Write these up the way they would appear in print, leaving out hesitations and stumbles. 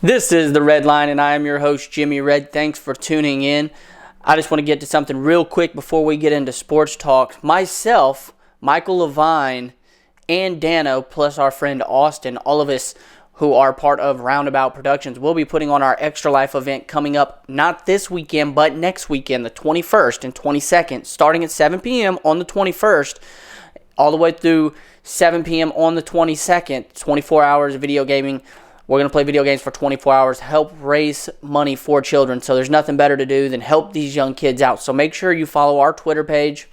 This is the Red Line, and I am your host, Jimmy Red. Thanks for tuning in. I just want to get to something real quick before we get into sports talk. Myself, Michael Levine, and Dano, plus our friend Austin, all of us who are part of Roundabout Productions, will be putting on our Extra Life event coming up not this weekend, but next weekend, the 21st and 22nd, starting at 7 p.m. on the 21st, all the way through 7 p.m. on the 22nd, 24 hours of video gaming. We're going to play video games for 24 hours, help raise money for children. So there's nothing better to do than help these young kids out. So make sure you follow our Twitter page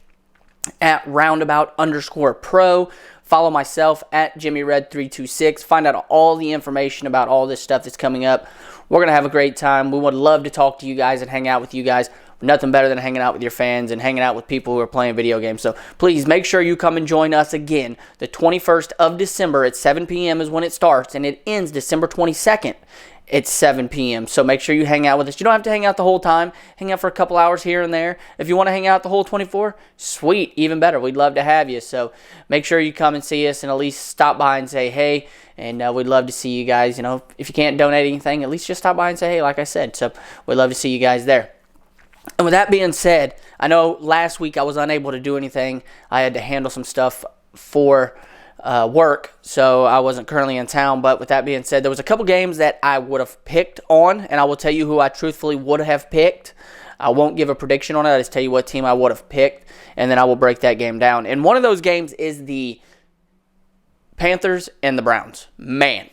at roundabout_pro. Follow myself at JimmyRed326. Find out all the information about all this stuff that's coming up. We're going to have a great time. We would love to talk to you guys and hang out with you guys. Nothing better than hanging out with your fans and hanging out with people who are playing video games. So please make sure you come and join us again. The 21st of December at 7 p.m. is when it starts, and it ends December 22nd at 7 p.m. So make sure you hang out with us. You don't have to hang out the whole time. Hang out for a couple hours here and there. If you want to hang out the whole 24, sweet, even better. We'd love to have you. So make sure you come and see us and at least stop by and say hey. And we'd love to see you guys. You know, if you can't donate anything, at least just stop by and say hey, like I said. So we'd love to see you guys there. And with that being said, I know last week I was unable to do anything. I had to handle some stuff for work, so I wasn't currently in town. But with that being said, there was a couple games that I would have picked on, and I will tell you who I truthfully would have picked. I won't give a prediction on it. I'll just tell you what team I would have picked, and then I will break that game down. And one of those games is the Panthers and the Browns. Man.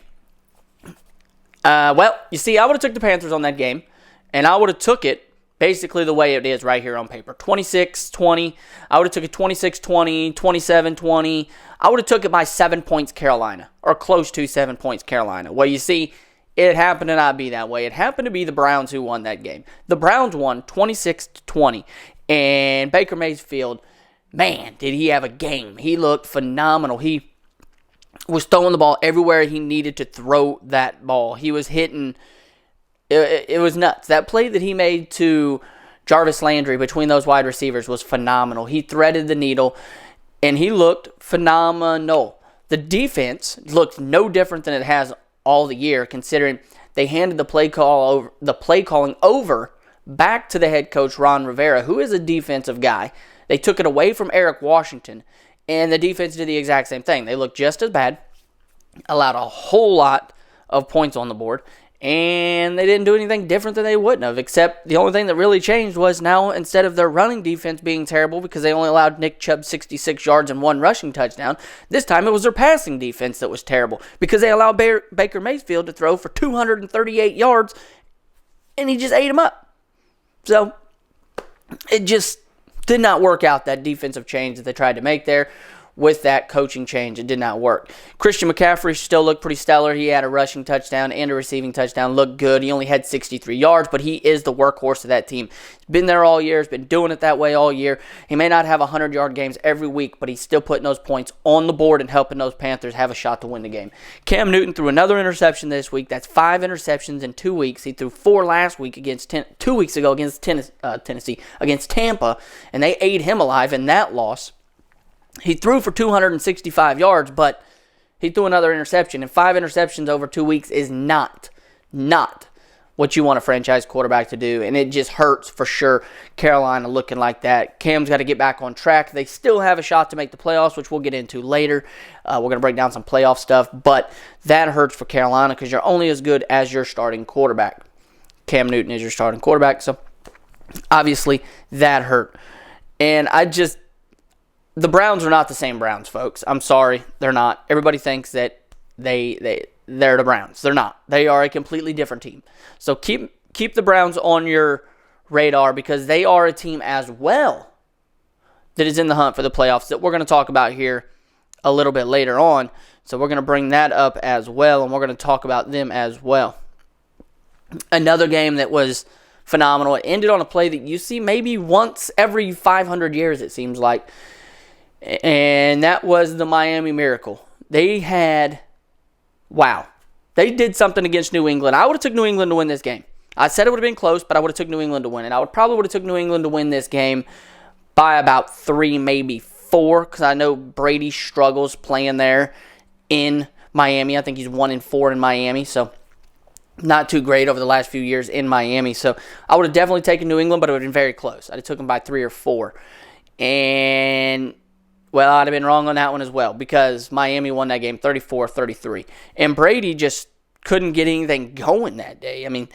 Well, you see, I would have took the Panthers on that game, and I would have took it basically the way it is right here on paper. 26-20. I would have took it 26-20, 27-20. I would have took it by 7 points Carolina, or close to 7 points Carolina. Well, you see, it happened to not be that way. It happened to be the Browns who won that game. The Browns won 26-20. And Baker Mayfield, man, did he have a game. He looked phenomenal. He was throwing the ball everywhere he needed to throw that ball. He was hitting. It was nuts. That play that he made to Jarvis Landry between those wide receivers was phenomenal. He threaded the needle, and he looked phenomenal. The defense looked no different than it has all the year, considering they handed the play calling over back to the head coach Ron Rivera, who is a defensive guy. They took it away from Eric Washington, and the defense did the exact same thing. They looked just as bad, allowed a whole lot of points on the board, and they didn't do anything different than they wouldn't have, except the only thing that really changed was now instead of their running defense being terrible because they only allowed Nick Chubb 66 yards and one rushing touchdown, this time it was their passing defense that was terrible because they allowed Baker Mayfield to throw for 238 yards, and he just ate him up. So it just did not work out, that defensive change that they tried to make there. With that coaching change, it did not work. Christian McCaffrey still looked pretty stellar. He had a rushing touchdown and a receiving touchdown. Looked good. He only had 63 yards, but he is the workhorse of that team. He's been there all year. He's been doing it that way all year. He may not have 100-yard games every week, but he's still putting those points on the board and helping those Panthers have a shot to win the game. Cam Newton threw another interception this week. That's 5 interceptions in 2 weeks. He threw 4 last week 2 weeks ago against against Tampa, and they ate him alive in that loss. He threw for 265 yards, but he threw another interception. And 5 interceptions over 2 weeks is not what you want a franchise quarterback to do. And it just hurts for sure, Carolina looking like that. Cam's got to get back on track. They still have a shot to make the playoffs, which we'll get into later. We're going to break down some playoff stuff. But that hurts for Carolina because you're only as good as your starting quarterback. Cam Newton is your starting quarterback. So, obviously, that hurt. And the Browns are not the same Browns, folks. I'm sorry, they're not. Everybody thinks that they're the Browns. They're not. They are a completely different team. So keep the Browns on your radar because they are a team as well that is in the hunt for the playoffs that we're going to talk about here a little bit later on. So we're going to bring that up as well, and we're going to talk about them as well. Another game that was phenomenal. It ended on a play that you see maybe once every 500 years, it seems like. And that was the Miami Miracle. They did something against New England. I would have took New England to win this game. I said it would have been close, but I would have took New England to win. And I would have took New England to win this game by about 3, maybe 4, because I know Brady struggles playing there in Miami. I think he's 1-4 in Miami. So not too great over the last few years in Miami. So I would have definitely taken New England, but it would have been very close. I'd have took them by 3 or 4. And, well, I'd have been wrong on that one as well because Miami won that game 34-33. And Brady just couldn't get anything going that day. I mean,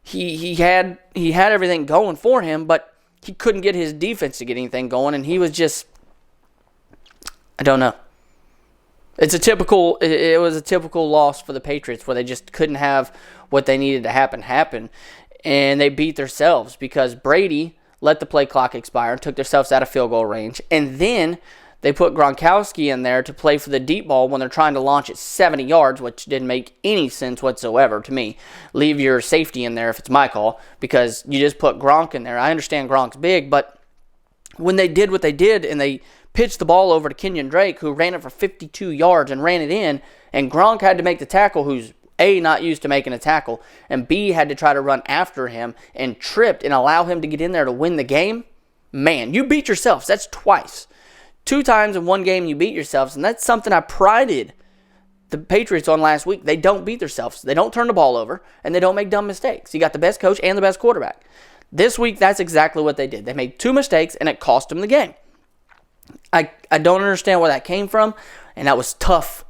he had everything going for him, but he couldn't get his defense to get anything going, and he was just, I don't know. It was a typical loss for the Patriots where they just couldn't have what they needed to happen, and they beat themselves because Brady let the play clock expire and took themselves out of field goal range, and then they put Gronkowski in there to play for the deep ball when they're trying to launch it 70 yards, which didn't make any sense whatsoever to me. Leave your safety in there if it's my call because you just put Gronk in there. I understand Gronk's big, but when they did what they did and they pitched the ball over to Kenyon Drake, who ran it for 52 yards and ran it in, and Gronk had to make the tackle, who's A, not used to making a tackle, and B, had to try to run after him and tripped and allow him to get in there to win the game, man, you beat yourselves. That's twice. 2 times in one game you beat yourselves, and that's something I prided the Patriots on last week. They don't beat themselves. They don't turn the ball over, and they don't make dumb mistakes. You got the best coach and the best quarterback. This week, that's exactly what they did. They made 2 mistakes, and it cost them the game. I don't understand where that came from, and that was tough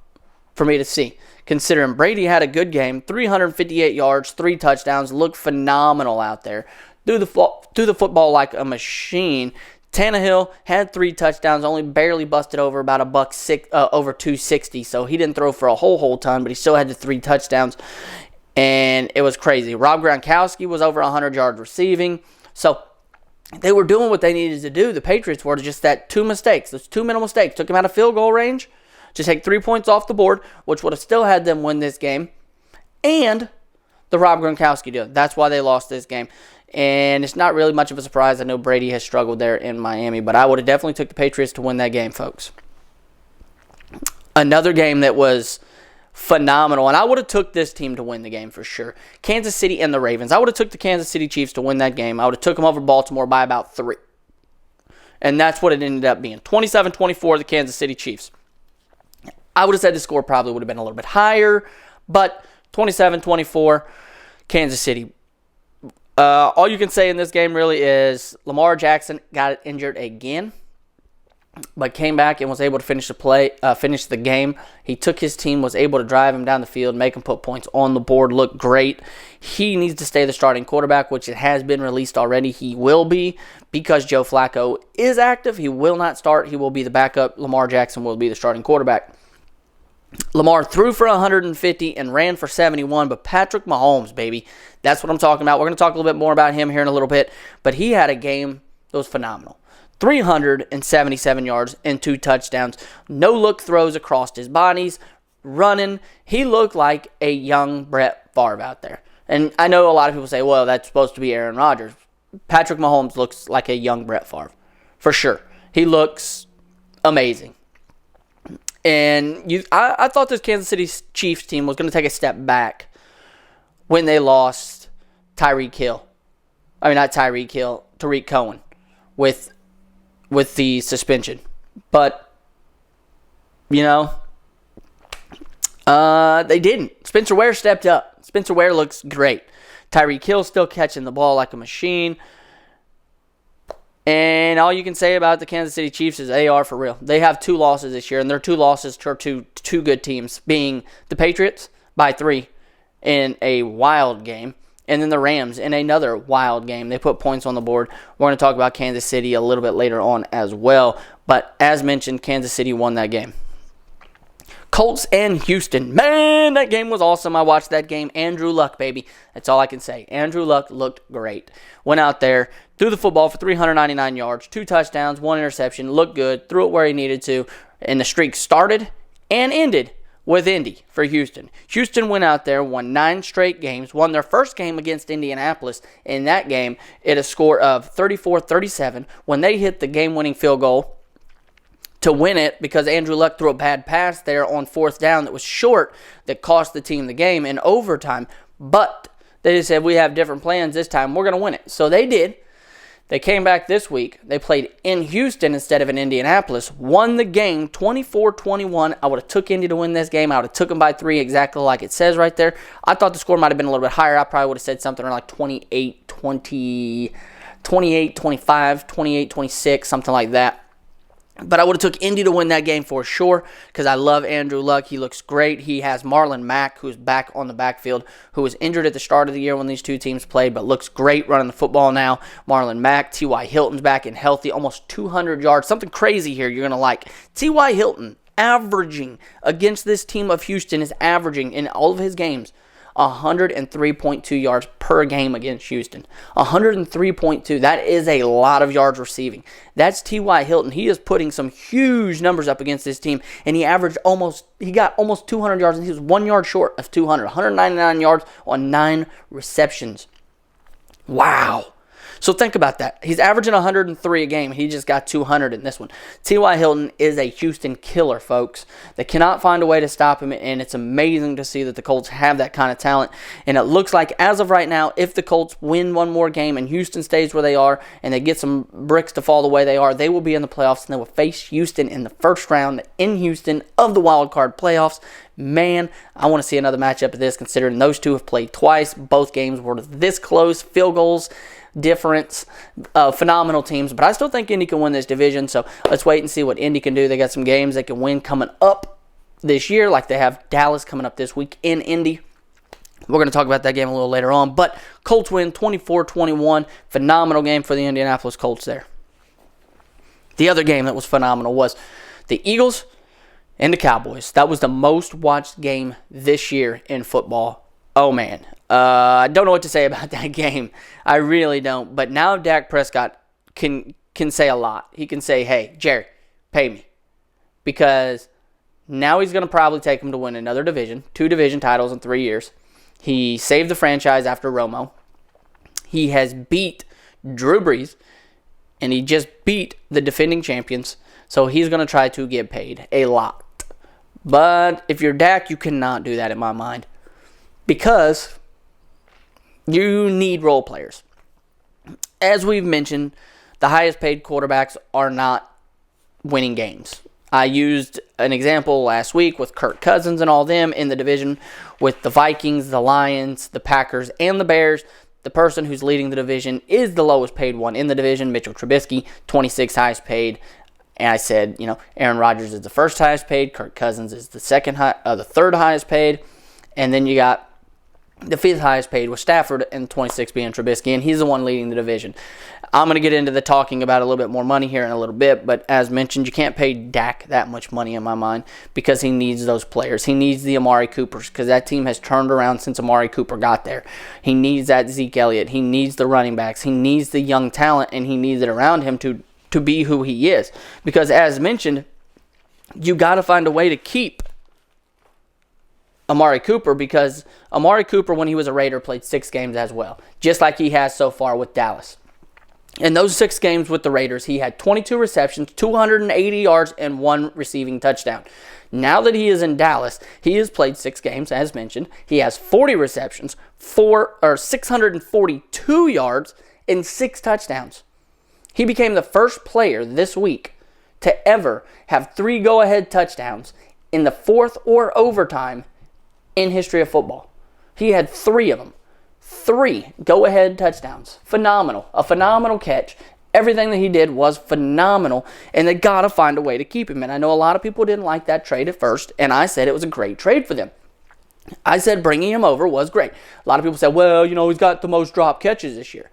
for me to see, considering Brady had a good game, 358 yards, 3 touchdowns, looked phenomenal out there. Threw the football like a machine. Tannehill had 3 touchdowns, only barely busted over about over 260, so he didn't throw for a whole ton, but he still had the 3 touchdowns, and it was crazy. Rob Gronkowski was over 100 yards receiving, so they were doing what they needed to do. The Patriots were just that 2 mistakes, those 2 mental mistakes, took them out of field goal range, just take 3 points off the board, which would have still had them win this game, and the Rob Gronkowski deal. That's why they lost this game. And it's not really much of a surprise. I know Brady has struggled there in Miami, but I would have definitely took the Patriots to win that game, folks. Another game that was phenomenal, and I would have took this team to win the game for sure. Kansas City and the Ravens. I would have took the Kansas City Chiefs to win that game. I would have took them over Baltimore by about 3. And that's what it ended up being. 27-24, the Kansas City Chiefs. I would have said the score probably would have been a little bit higher, but 27-24, Kansas City. All you can say in this game really is Lamar Jackson got injured again, but came back and was able to finish the game. He took his team, was able to drive him down the field, make him put points on the board, look great. He needs to stay the starting quarterback, which it has been released already. He will be because Joe Flacco is active. He will not start. He will be the backup. Lamar Jackson will be the starting quarterback. Lamar threw for 150 and ran for 71, but Patrick Mahomes, baby, that's what I'm talking about. We're going to talk a little bit more about him here in a little bit, but he had a game that was phenomenal. 377 yards and 2 touchdowns. No-look throws across his bodies, running. He looked like a young Brett Favre out there. And I know a lot of people say, well, that's supposed to be Aaron Rodgers. Patrick Mahomes looks like a young Brett Favre, for sure. He looks amazing. And I thought this Kansas City Chiefs team was going to take a step back when they lost Tariq Cohen with the suspension. But, they didn't. Spencer Ware stepped up. Spencer Ware looks great. Tyreek Hill still catching the ball like a machine. And all you can say about the Kansas City Chiefs is they are for real. They have 2 losses this year, and their 2 losses to two good teams, being the Patriots by 3 in a wild game, and then the Rams in another wild game. They put points on the board. We're going to talk about Kansas City a little bit later on as well. But as mentioned, Kansas City won that game. Colts and Houston. Man, that game was awesome. I watched that game. Andrew Luck, baby. That's all I can say. Andrew Luck looked great. Went out there, threw the football for 399 yards, 2 touchdowns, 1 interception. Looked good. Threw it where he needed to. And the streak started and ended with Indy for Houston. Houston went out there, won 9 straight games, won their first game against Indianapolis. In that game, it a score of 34-37 when they hit the game-winning field goal to win it because Andrew Luck threw a bad pass there on 4th down that was short that cost the team the game in overtime. But they just said, we have different plans this time. We're going to win it. So they did. They came back this week. They played in Houston instead of in Indianapolis. Won the game 24-21. I would have took Indy to win this game. I would have took them by 3 exactly like it says right there. I thought the score might have been a little bit higher. I probably would have said something like 28-20, 28-25, 28-26, something like that. But I would have took Indy to win that game for sure because I love Andrew Luck. He looks great. He has Marlon Mack, who's back on the backfield, who was injured at the start of the year when these two teams played, but looks great running the football now. Marlon Mack, T.Y. Hilton's back and healthy, almost 200 yards. Something crazy here you're going to like. T.Y. Hilton averaging against this team of Houston is averaging in all of his games 103.2 yards per game against Houston. 103.2. That is a lot of yards receiving. That's T.Y. Hilton. He is putting some huge numbers up against this team, and he got almost 200 yards, and he was 1 yard short of 200. 199 yards on 9 receptions. Wow. So think about that. He's averaging 103 a game. He just got 200 in this one. T.Y. Hilton is a Houston killer, folks. They cannot find a way to stop him, and it's amazing to see that the Colts have that kind of talent. And it looks like, as of right now, if the Colts win one more game and Houston stays where they are and they get some bricks to fall the way they are, they will be in the playoffs, and they will face Houston in the first round in Houston of the wild card playoffs. Man, I want to see another matchup of this, considering those two have played twice. Both games were this close. Field goals difference, phenomenal teams, but I still think Indy can win this division, so let's wait and see what Indy can do. They got some games they can win coming up this year, like they have Dallas coming up this week in Indy. We're going to talk about that game a little later on, but Colts win 24-21. Phenomenal game for the Indianapolis Colts there. The other game that was phenomenal was the Eagles and the Cowboys. That was the most watched game this year in football. Oh, man. I don't know what to say about that game. I really don't. But now Dak Prescott can say a lot. He can say, hey, Jerry, pay me. Because now he's going to probably take him to win another division, 2 division titles in 3 years. He saved the franchise after Romo. He has beat Drew Brees, and he just beat the defending champions. So he's going to try to get paid a lot. But if you're Dak, you cannot do that in my mind. Because you need role players. As we've mentioned, the highest paid quarterbacks are not winning games. I used an example last week with Kirk Cousins and all them in the division with the Vikings, the Lions, the Packers, and the Bears. The person who's leading the division is the lowest paid one in the division, Mitchell Trubisky, 26th highest paid. And I said, Aaron Rodgers is the first highest paid. Kirk Cousins is the third highest paid. And then you got the 5th highest paid was Stafford, and 26th being Trubisky, and he's the one leading the division. I'm going to get into the talking about a little bit more money here in a little bit, but as mentioned, you can't pay Dak that much money in my mind because he needs those players. He needs the Amari Coopers because that team has turned around since Amari Cooper got there. He needs that Zeke Elliott. He needs the running backs. He needs the young talent, and he needs it around him to be who he is. Because as mentioned, you got to find a way to keep Amari Cooper, because Amari Cooper, when he was a Raider, played 6 games as well, just like he has so far with Dallas. In those 6 games with the Raiders, he had 22 receptions, 280 yards, and 1 receiving touchdown. Now that he is in Dallas, he has played 6 games, as mentioned. He has 40 receptions, 642 yards, and 6 touchdowns. He became the first player this week to ever have 3 go-ahead touchdowns in the 4th or overtime in history of football. He had 3 of them. 3 go-ahead touchdowns. Phenomenal. A phenomenal catch. Everything that he did was phenomenal, and they got to find a way to keep him. And I know a lot of people didn't like that trade at first, and I said it was a great trade for them. I said bringing him over was great. A lot of people said, well, he's got the most drop catches this year.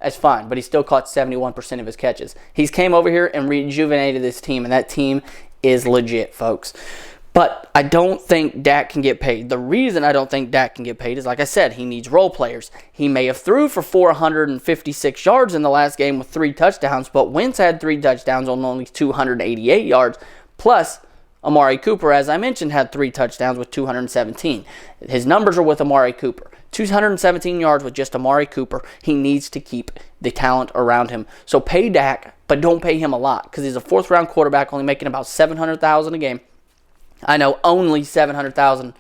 That's fine, but he still caught 71% of his catches. He's came over here and rejuvenated this team, and that team is legit, folks. But I don't think Dak can get paid. The reason I don't think Dak can get paid is, like I said, he needs role players. He may have threw for 456 yards in the last game with 3 touchdowns, but Wentz had 3 touchdowns on only 288 yards. Plus, Amari Cooper, as I mentioned, had 3 touchdowns with 217. His numbers are with Amari Cooper. 217 yards with just Amari Cooper. He needs to keep the talent around him. So pay Dak, but don't pay him a lot, because he's a 4th-round quarterback, only making about $700,000 a game. I know only $700,000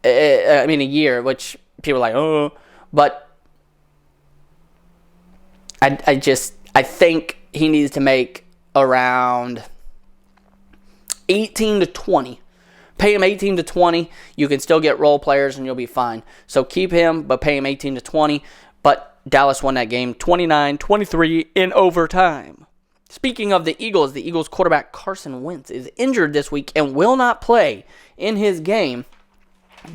a year, which people are like, oh. But I think he needs to make around 18 to 20. Pay him 18 to 20. You can still get role players and you'll be fine. So keep him, but pay him 18 to 20. But Dallas won that game 29-23 in overtime. Speaking of the Eagles quarterback Carson Wentz is injured this week and will not play in his game.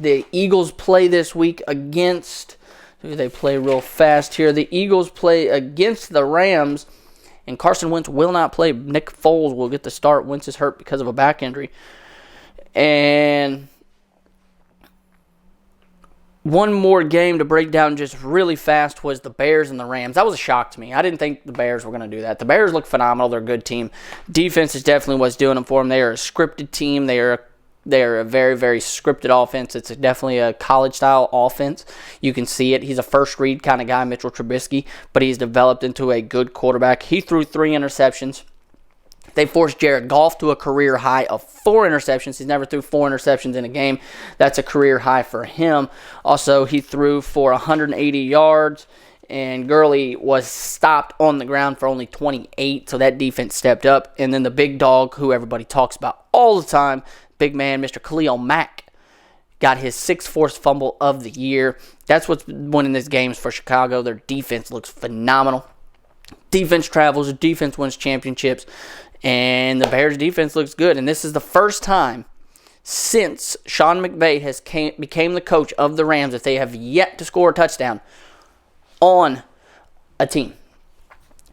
The Eagles play this week against, they play real fast here. The Eagles play against the Rams, and Carson Wentz will not play. Nick Foles will get the start. Wentz is hurt because of a back injury. And one more game to break down just really fast was the Bears and the Rams. That was a shock to me. I didn't think the Bears were going to do that. The Bears look phenomenal. They're a good team. Defense is definitely what's doing them for them. They are a scripted team. They are a very, very scripted offense. It's definitely a college-style offense. You can see it. He's a first-read kind of guy, Mitchell Trubisky, but he's developed into a good quarterback. He threw 3 interceptions. They forced Jared Goff to a career high of 4 interceptions. He's never threw 4 interceptions in a game. That's a career high for him. Also, he threw for 180 yards, and Gurley was stopped on the ground for only 28, so that defense stepped up. And then the big dog, who everybody talks about all the time, big man, Mr. Khalil Mack, got his 6th forced fumble of the year. That's what's winning these games for Chicago. Their defense looks phenomenal. Defense travels. Defense wins championships. And the Bears' defense looks good. And this is the first time since Sean McVay became the coach of the Rams that they have yet to score a touchdown on a team.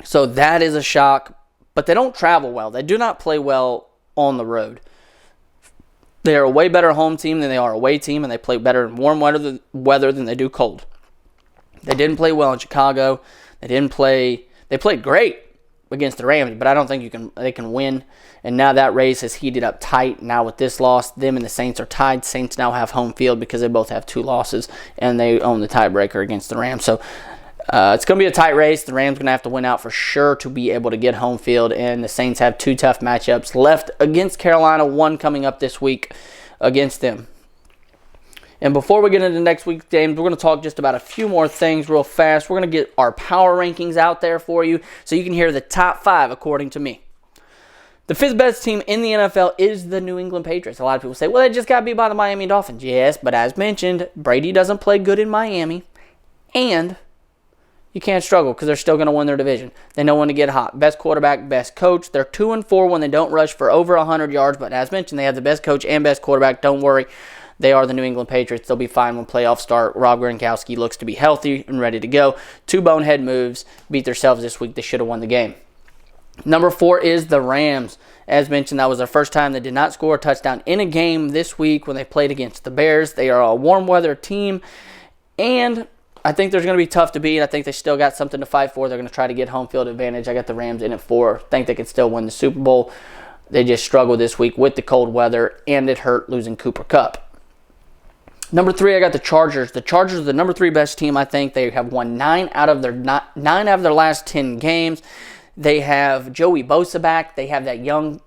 So that is a shock. But they don't travel well. They do not play well on the road. They are a way better home team than they are a away team, and they play better in warm weather than they do cold. They didn't play well in Chicago. They played great against the Rams, but I don't think they can win. And now that race has heated up tight. Now with this loss, them and the Saints are tied. Saints now have home field because they both have 2 losses, and they own the tiebreaker against the Rams. So it's going to be a tight race. The Rams are going to have to win out for sure to be able to get home field, and the Saints have 2 tough matchups left against Carolina, 1 coming up this week against them. And before we get into next week's games, we're going to talk just about a few more things real fast. We're going to get our power rankings out there for you so you can hear the top 5 according to me. The 5th best team in the NFL is the New England Patriots. A lot of people say, well, they just got beat by the Miami Dolphins. Yes, but as mentioned, Brady doesn't play good in Miami, and you can't struggle because they're still going to win their division. They know when to get hot. Best quarterback, best coach. They're 2-4 when they don't rush for over 100 yards, but as mentioned, they have the best coach and best quarterback. Don't worry. They are the New England Patriots. They'll be fine when playoffs start. Rob Gronkowski looks to be healthy and ready to go. 2 bonehead moves. Beat themselves this week. They should have won the game. Number 4 is the Rams. As mentioned, that was their first time they did not score a touchdown in a game this week when they played against the Bears. They are a warm weather team, and I think they're going to be tough to beat. I think they still got something to fight for. They're going to try to get home field advantage. I got the Rams in at 4. I think they can still win the Super Bowl. They just struggled this week with the cold weather, and it hurt losing Cooper Kupp. Number 3, I got the Chargers. The Chargers are the number 3 best team, I think. They have won 9 out of their last 10 games. They have Joey Bosa back. They have that young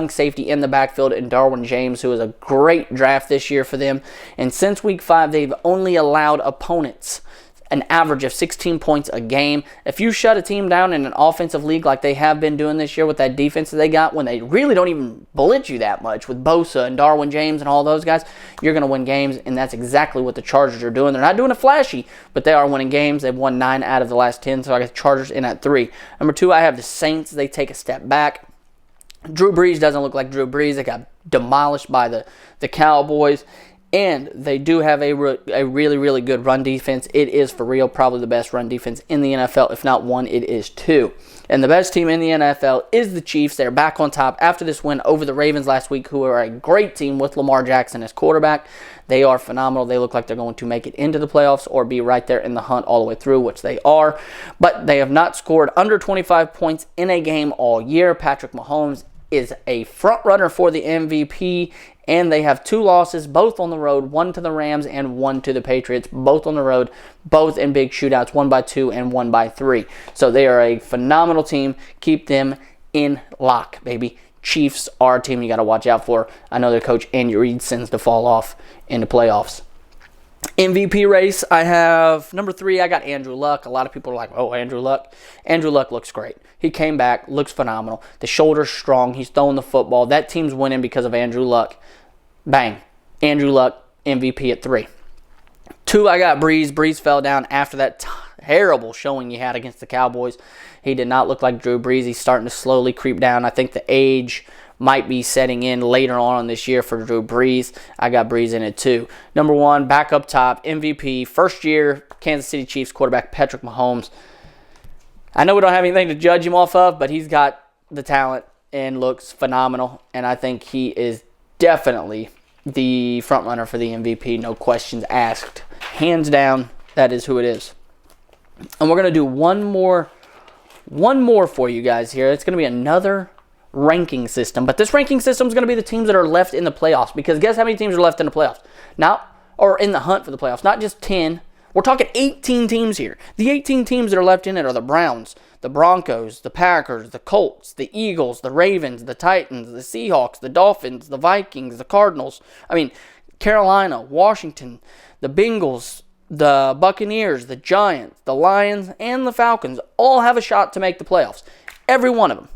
safety in the backfield in Darwin James, who is a great draft this year for them. And since week 5, they've only allowed opponents an average of 16 points a game. If you shut a team down in an offensive league like they have been doing this year with that defense that they got, when they really don't even blitz you that much with Bosa and Darwin James and all those guys, you're going to win games, and that's exactly what the Chargers are doing. They're not doing it flashy, but they are winning games. They've won 9 out of the last 10, so I got the Chargers in at 3. Number 2, I have the Saints. They take a step back. Drew Brees doesn't look like Drew Brees. They got demolished by the Cowboys. And they do have a really, really good run defense. It is, for real, probably the best run defense in the NFL. If not one, it is 2. And the best team in the NFL is the Chiefs. They're back on top after this win over the Ravens last week, who are a great team with Lamar Jackson as quarterback. They are phenomenal. They look like they're going to make it into the playoffs or be right there in the hunt all the way through, which they are. But they have not scored under 25 points in a game all year. Patrick Mahomes is a front runner for the MVP, and they have 2 losses, both on the road, 1 to the Rams and 1 to the Patriots, both on the road, both in big shootouts, 1 by 2 and 1 by 3. So they are a phenomenal team. Keep them in lock, baby. Chiefs are a team you got to watch out for. I know their coach Andy Reid sends to fall off in the playoffs. MVP race, I have number 3, I got Andrew Luck. A lot of people are like, oh, Andrew Luck. Andrew Luck looks great. He came back, looks phenomenal. The shoulder's strong. He's throwing the football. That team's winning because of Andrew Luck. Bang. Andrew Luck, MVP at 3. 2, I got Breeze. Breeze fell down after that terrible showing he had against the Cowboys. He did not look like Drew Brees. He's starting to slowly creep down. I think the age might be setting in later on this year for Drew Brees. I got Brees in it too. Number 1, back up top, MVP, first year Kansas City Chiefs quarterback Patrick Mahomes. I know we don't have anything to judge him off of, but he's got the talent and looks phenomenal. And I think he is definitely the front runner for the MVP, no questions asked. Hands down, that is who it is. And we're going to do one more for you guys here. It's going to be another ranking system, but this ranking system is going to be the teams that are left in the playoffs, because guess how many teams are left in the playoffs? Or in the hunt for the playoffs, not just 10. We're talking 18 teams here. The 18 teams that are left in it are the Browns, the Broncos, the Packers, the Colts, the Eagles, the Ravens, the Titans, the Seahawks, the Dolphins, the Vikings, the Cardinals. Carolina, Washington, the Bengals, the Buccaneers, the Giants, the Lions, and the Falcons all have a shot to make the playoffs. Every one of them.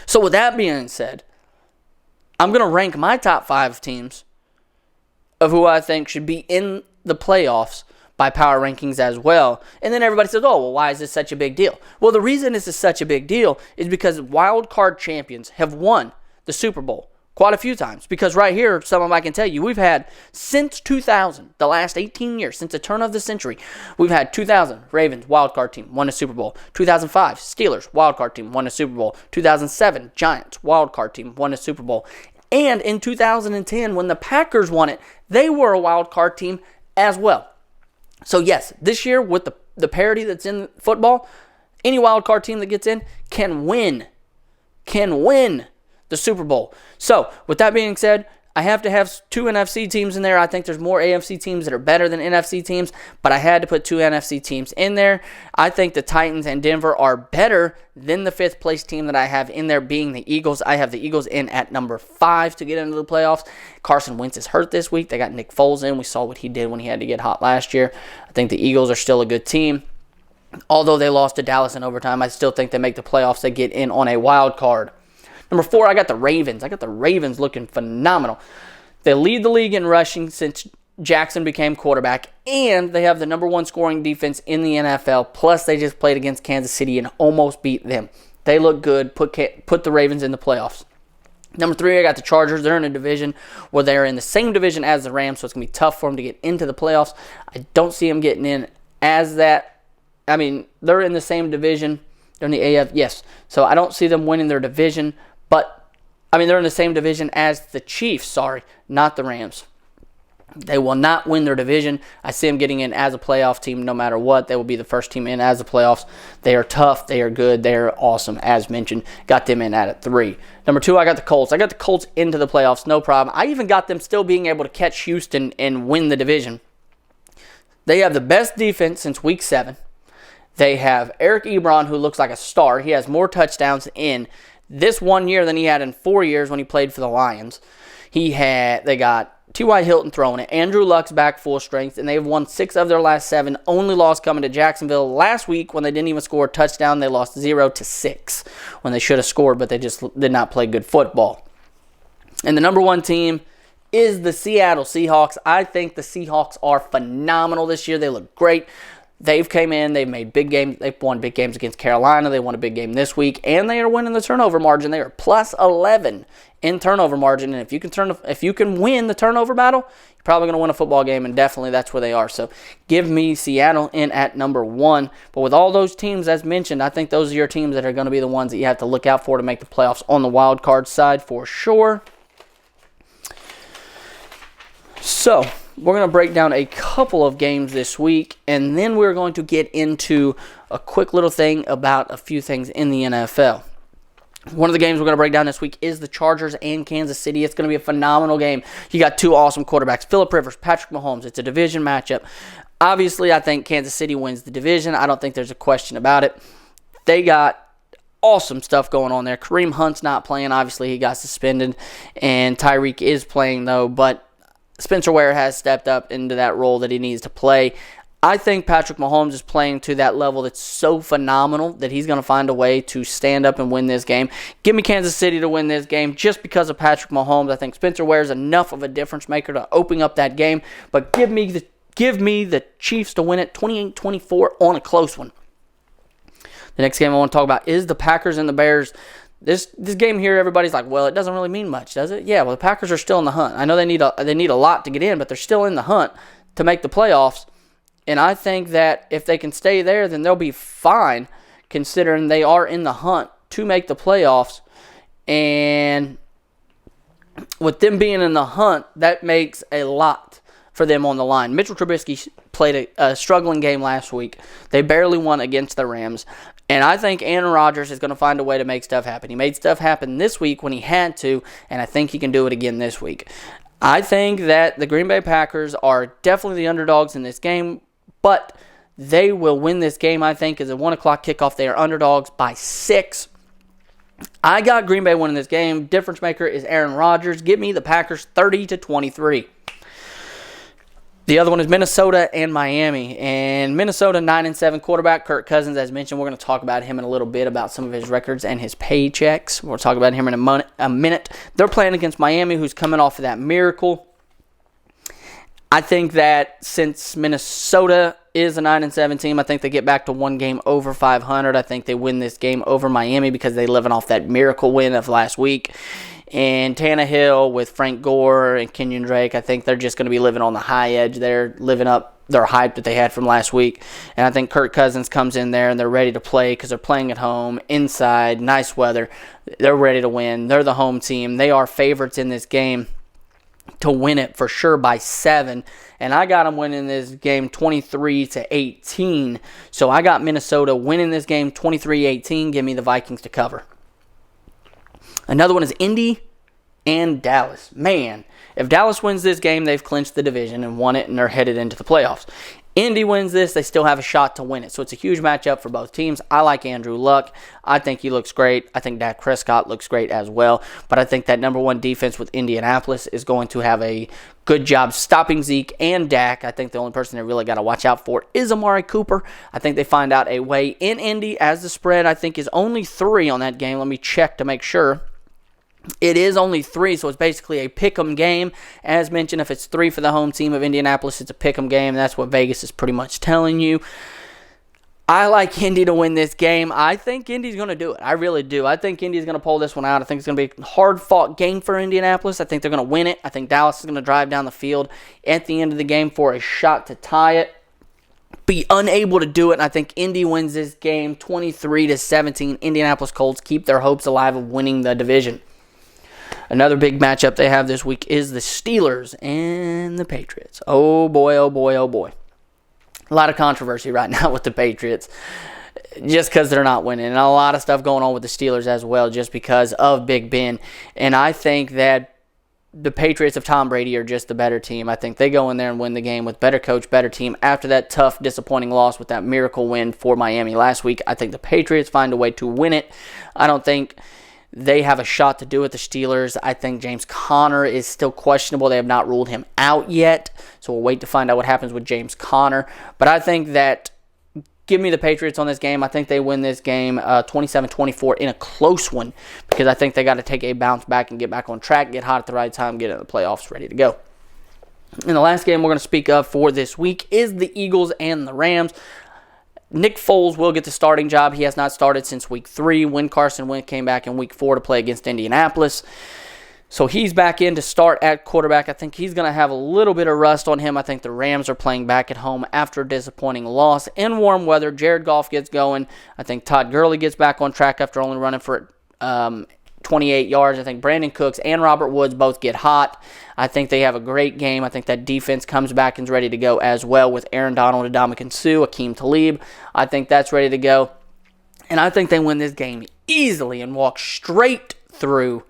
So with that being said, I'm going to rank my top 5 teams of who I think should be in the playoffs by power rankings as well. And then everybody says, oh, well, why is this such a big deal? Well, the reason this is such a big deal is because wild card champions have won the Super Bowl quite a few times. Because right here, some of them I can tell you, we've had since 2000, the last 18 years, since the turn of the century, we've had 2000, Ravens, wildcard team, won a Super Bowl. 2005, Steelers, wildcard team, won a Super Bowl. 2007, Giants, wildcard team, won a Super Bowl. And in 2010, when the Packers won it, they were a wildcard team as well. So yes, this year with the parity that's in football, any wildcard team that gets in can win the Super Bowl. So, with that being said, I have to have 2 NFC teams in there. I think there's more AFC teams that are better than NFC teams, but I had to put 2 NFC teams in there. I think the Titans and Denver are better than the 5th place team that I have in there, being the Eagles. I have the Eagles in at number 5 to get into the playoffs. Carson Wentz is hurt this week. They got Nick Foles in. We saw what he did when he had to get hot last year. I think the Eagles are still a good team. Although they lost to Dallas in overtime, I still think they make the playoffs. They get in on a wild card. Number 4, I got the Ravens. I got the Ravens looking phenomenal. They lead the league in rushing since Jackson became quarterback, and they have the number 1 scoring defense in the NFL. Plus, they just played against Kansas City and almost beat them. They look good. Put the Ravens in the playoffs. Number 3, I got the Chargers. They're in a division where they're in the same division as the Rams, so it's going to be tough for them to get into the playoffs. I don't see them getting in as that. They're in the same division. They're in the AF, yes. So I don't see them winning their division. But, they're in the same division as the Chiefs, not the Rams. They will not win their division. I see them getting in as a playoff team no matter what. They will be the first team in as the playoffs. They are tough. They are good. They are awesome, as mentioned. Got them in at 3. Number 2, I got the Colts. I got the Colts into the playoffs, no problem. I even got them still being able to catch Houston and win the division. They have the best defense since Week 7. They have Eric Ebron, who looks like a star. He has more touchdowns in this 1 year than he had in 4 years when he played for the Lions. They got T.Y. Hilton throwing it. Andrew Luck's back full strength, and they've won 6 of their last 7. Only loss coming to Jacksonville last week when they didn't even score a touchdown. They lost 0-6 when they should have scored, but they just did not play good football. And the number 1 team is the Seattle Seahawks. I think the Seahawks are phenomenal this year. They look great. They've came in, they've made big games, they've won big games against Carolina, they won a big game this week, and they are winning the turnover margin. They are plus 11 in turnover margin, and if you can win the turnover battle, you're probably going to win a football game, and definitely that's where they are. So give me Seattle in at number 1. But with all those teams, as mentioned, I think those are your teams that are going to be the ones that you have to look out for to make the playoffs on the wild card side for sure. So we're going to break down a couple of games this week, and then we're going to get into a quick little thing about a few things in the NFL. One of the games we're going to break down this week is the Chargers and Kansas City. It's going to be a phenomenal game. You got 2 awesome quarterbacks, Phillip Rivers, Patrick Mahomes. It's a division matchup. Obviously, I think Kansas City wins the division. I don't think there's a question about it. They got awesome stuff going on there. Kareem Hunt's not playing. Obviously, he got suspended, and Tyreek is playing, though, but Spencer Ware has stepped up into that role that he needs to play. I think Patrick Mahomes is playing to that level that's so phenomenal that he's going to find a way to stand up and win this game. Give me Kansas City to win this game just because of Patrick Mahomes. I think Spencer Ware is enough of a difference maker to open up that game. But give me the Chiefs to win it 28-24 on a close one. The next game I want to talk about is the Packers and the Bears. This game here, everybody's like, well, it doesn't really mean much, does it? Yeah, well, the Packers are still in the hunt. I know they need a lot to get in, but they're still in the hunt to make the playoffs. And I think that if they can stay there, then they'll be fine, considering they are in the hunt to make the playoffs. And with them being in the hunt, that makes a lot for them on the line. Mitchell Trubisky played a struggling game last week. They barely won against the Rams. And I think Aaron Rodgers is going to find a way to make stuff happen. He made stuff happen this week when he had to, and I think he can do it again this week. I think that the Green Bay Packers are definitely the underdogs in this game, but they will win this game, I think, as a 1 o'clock kickoff. They are underdogs by 6. I got Green Bay winning this game. Difference maker is Aaron Rodgers. Give me the Packers 30-23. The other one is Minnesota and Miami. And Minnesota, 9-7 quarterback, Kirk Cousins, as mentioned. We're going to talk about him in a little bit, about some of his records and his paychecks. We'll talk about him in a minute. They're playing against Miami, who's coming off of that miracle. I think that since Minnesota is a 9-7 team, I think they get back to one game over 500. I think they win this game over Miami because they're living off that miracle win of last week. And Tannehill with Frank Gore and Kenyon Drake, I think they're just going to be living on the high edge there, living up their hype that they had from last week. And I think Kirk Cousins comes in there and they're ready to play because they're playing at home, inside, nice weather. They're ready to win. They're the home team. They are favorites in this game to win it for sure by 7. And I got them winning this game 23-18. So I got Minnesota winning this game 23-18. Give me the Vikings to cover. Another one is Indy and Dallas. Man, if Dallas wins this game, they've clinched the division and won it, and they're headed into the playoffs. Indy wins this, they still have a shot to win it. So it's a huge matchup for both teams. I like Andrew Luck. I think he looks great. I think Dak Prescott looks great as well. But I think that number one defense with Indianapolis is going to have a good job stopping Zeke and Dak. I think the only person they really got to watch out for is Amari Cooper. I think they find out a way in Indy, as the spread, I think, is only 3 on that game. Let me check to make sure. It is only 3, so it's basically a pick'em game. As mentioned, if it's 3 for the home team of Indianapolis, it's a pick'em game. That's what Vegas is pretty much telling you. I like Indy to win this game. I think Indy's going to do it. I really do. I think Indy's going to pull this one out. I think it's going to be a hard-fought game for Indianapolis. I think they're going to win it. I think Dallas is going to drive down the field at the end of the game for a shot to tie it. Be unable to do it, and I think Indy wins this game 23-17. Indianapolis Colts keep their hopes alive of winning the division. Another big matchup they have this week is the Steelers and the Patriots. Oh boy, oh boy, oh boy. A lot of controversy right now with the Patriots just because they're not winning. And a lot of stuff going on with the Steelers as well just because of Big Ben. And I think that the Patriots of Tom Brady are just the better team. I think they go in there and win the game with better coach, better team. After that tough, disappointing loss with that miracle win for Miami last week, I think the Patriots find a way to win it. I don't think they have a shot to do it, the Steelers. I think James Conner is still questionable. They have not ruled him out yet. So we'll wait to find out what happens with James Conner. But I think that, give me the Patriots on this game. I think they win this game 27-24 in a close one because I think they got to take a bounce back and get back on track, get hot at the right time, get into the playoffs ready to go. And the last game we're going to speak of for this week is the Eagles and the Rams. Nick Foles will get the starting job. He has not started since week 3 when Carson Wentz came back in week 4 to play against Indianapolis. So he's back in to start at quarterback. I think he's going to have a little bit of rust on him. I think the Rams are playing back at home after a disappointing loss in warm weather. Jared Goff gets going. I think Todd Gurley gets back on track after only running for 28 yards. I think Brandon Cooks and Robert Woods both get hot. I think they have a great game. I think that defense comes back and is ready to go as well with Aaron Donald, Ndamukong Suh, Akeem Talib. I think that's ready to go. And I think they win this game easily and walk straight through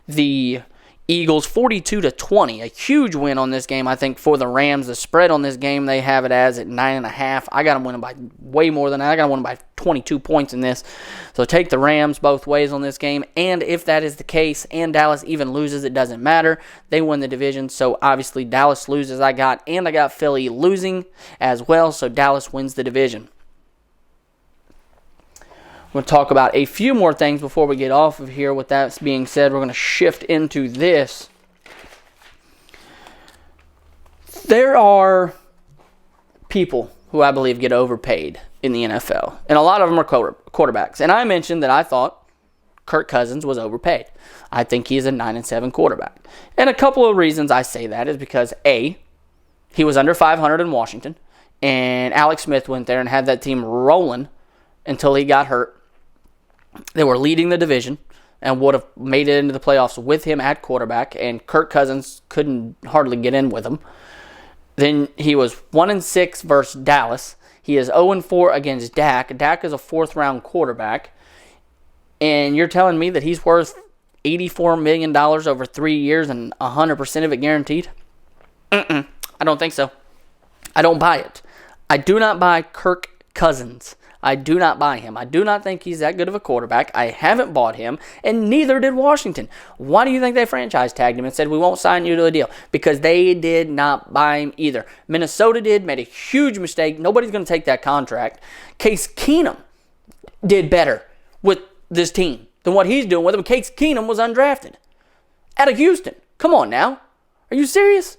the Eagles 42-20. A huge win on this game, I think, for the Rams. The spread on this game, they have it as at 9.5. I got them winning by way more than that. I got them winning by 22 points in this. So take the Rams both ways on this game. And if that is the case and Dallas even loses, it doesn't matter. They win the division. So obviously Dallas loses, and I got Philly losing as well. So Dallas wins the division. We'll talk about a few more things before we get off of here. With that being said, we're going to shift into this. There are people who I believe get overpaid in the NFL, and a lot of them are quarterbacks. And I mentioned that I thought Kirk Cousins was overpaid. I think he's a 9-7 quarterback. And a couple of reasons I say that is because, A, he was under 500 in Washington, and Alex Smith went there and had that team rolling until he got hurt. They were leading the division and would have made it into the playoffs with him at quarterback, and Kirk Cousins couldn't hardly get in with him. Then he was 1-6 versus Dallas. He is 0-4 against Dak. Dak is a fourth-round quarterback, and you're telling me that he's worth $84 million over 3 years and 100% of it guaranteed? I don't think so. I don't buy it. I do not buy Kirk Cousins. I do not buy him. I do not think he's that good of a quarterback. I haven't bought him, and neither did Washington. Why do you think they franchise tagged him and said, we won't sign you to a deal? Because they did not buy him either. Minnesota made a huge mistake. Nobody's going to take that contract. Case Keenum did better with this team than what he's doing with him. Case Keenum was undrafted out of Houston. Come on now. Are you serious?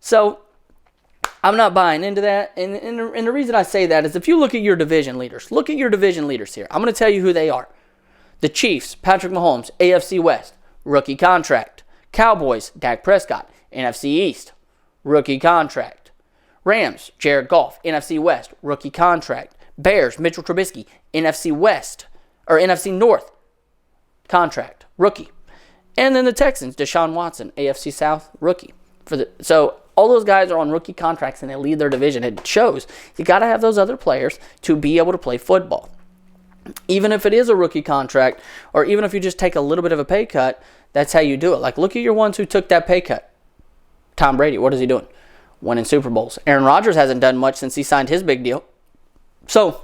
So I'm not buying into that, and the reason I say that is if you look at your division leaders, here. I'm going to tell you who they are. The Chiefs, Patrick Mahomes, AFC West, rookie contract. Cowboys, Dak Prescott, NFC East, rookie contract. Rams, Jared Goff, NFC West, rookie contract. Bears, Mitchell Trubisky, NFC North, contract, rookie. And then the Texans, Deshaun Watson, AFC South, rookie. So all those guys are on rookie contracts and they lead their division. It shows you got to have those other players to be able to play football. Even if it is a rookie contract, or even if you just take a little bit of a pay cut, that's how you do it. Like, look at your ones who took that pay cut. Tom Brady, what is he doing? Winning Super Bowls. Aaron Rodgers hasn't done much since he signed his big deal. So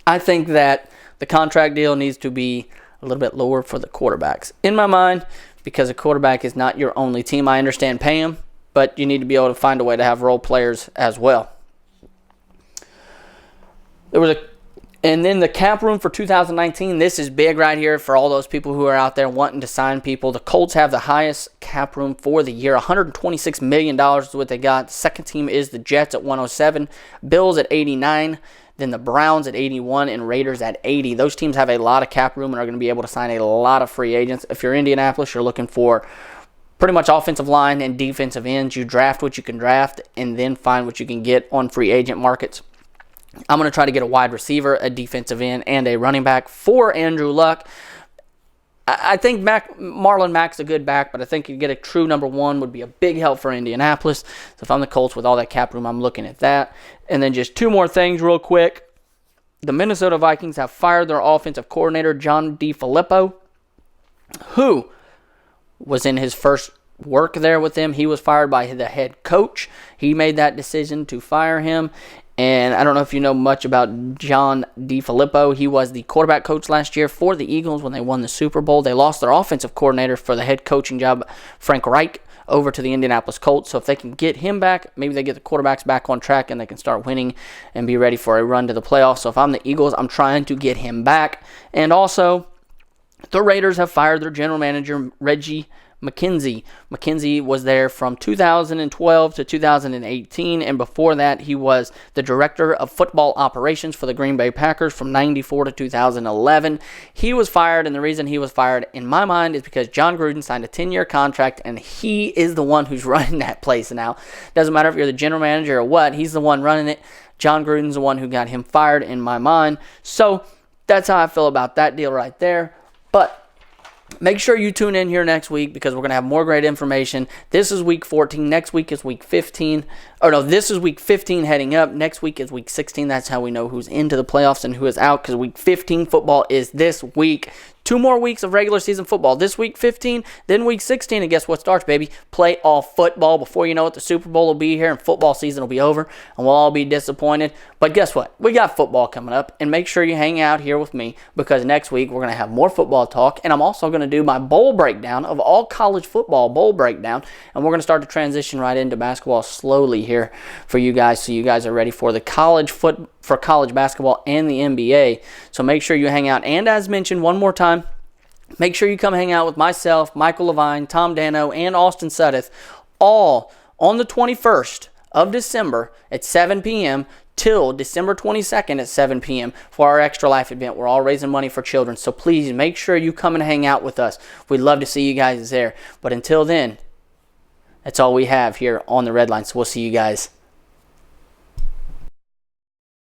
I think that the contract deal needs to be a little bit lower for the quarterbacks. In my mind, because a quarterback is not your only team. I understand pay him, but you need to be able to find a way to have role players as well. And then the cap room for 2019, this is big right here for all those people who are out there wanting to sign people. The Colts have the highest cap room for the year. $126 million is what they got. The second team is the Jets at 107, Bills at 89, then the Browns at 81, and Raiders at 80. Those teams have a lot of cap room and are going to be able to sign a lot of free agents. If you're Indianapolis, you're looking for pretty much offensive line and defensive ends. You draft what you can draft and then find what you can get on free agent markets. I'm going to try to get a wide receiver, a defensive end, and a running back for Andrew Luck. I think Marlon Mack's a good back, but I think you get a true number one would be a big help for Indianapolis. So if I'm the Colts with all that cap room, I'm looking at that. And then just two more things real quick. The Minnesota Vikings have fired their offensive coordinator, John DeFilippo, who was in his first work there with them. He was fired by the head coach. He made that decision to fire him. And I don't know if you know much about John DeFilippo. He was the quarterback coach last year for the Eagles when they won the Super Bowl. They lost their offensive coordinator for the head coaching job, Frank Reich, over to the Indianapolis Colts. So if they can get him back, maybe they get the quarterbacks back on track and they can start winning and be ready for a run to the playoffs. So if I'm the Eagles, I'm trying to get him back. And also, the Raiders have fired their general manager, Reggie McKenzie. McKenzie was there from 2012 to 2018, and before that, he was the director of football operations for the Green Bay Packers from 94 to 2011. He was fired, and the reason he was fired, in my mind, is because John Gruden signed a 10-year contract, and he is the one who's running that place now. Doesn't matter if you're the general manager or what, he's the one running it. John Gruden's the one who got him fired, in my mind. So that's how I feel about that deal right there. But make sure you tune in here next week because we're going to have more great information. This is week 14. Next week is week 15. This is week 15 heading up. Next week is week 16. That's how we know who's into the playoffs and who is out because week 15 football is this week. 2 more weeks of regular season football. This week 15, then week 16, and guess what starts, baby? Playoff football. Before you know it, the Super Bowl will be here and football season will be over, and we'll all be disappointed. But guess what? We got football coming up, and make sure you hang out here with me because next week we're going to have more football talk, and I'm also going to do my bowl breakdown of all college football bowl breakdown, and we're going to start to transition right into basketball slowly here for you guys, so you guys are ready for the college basketball and the NBA. So make sure you hang out, and as mentioned one more time, make sure you come hang out with myself, Michael Levine, Tom Dano, and Austin Suddeth, all on the 21st of December at 7 p.m. till December 22nd at 7 p.m. for our Extra Life event. We're all raising money for children, so please make sure you come and hang out with us. We'd love to see you guys there. But until then, that's all we have here on the Red Line, so we'll see you guys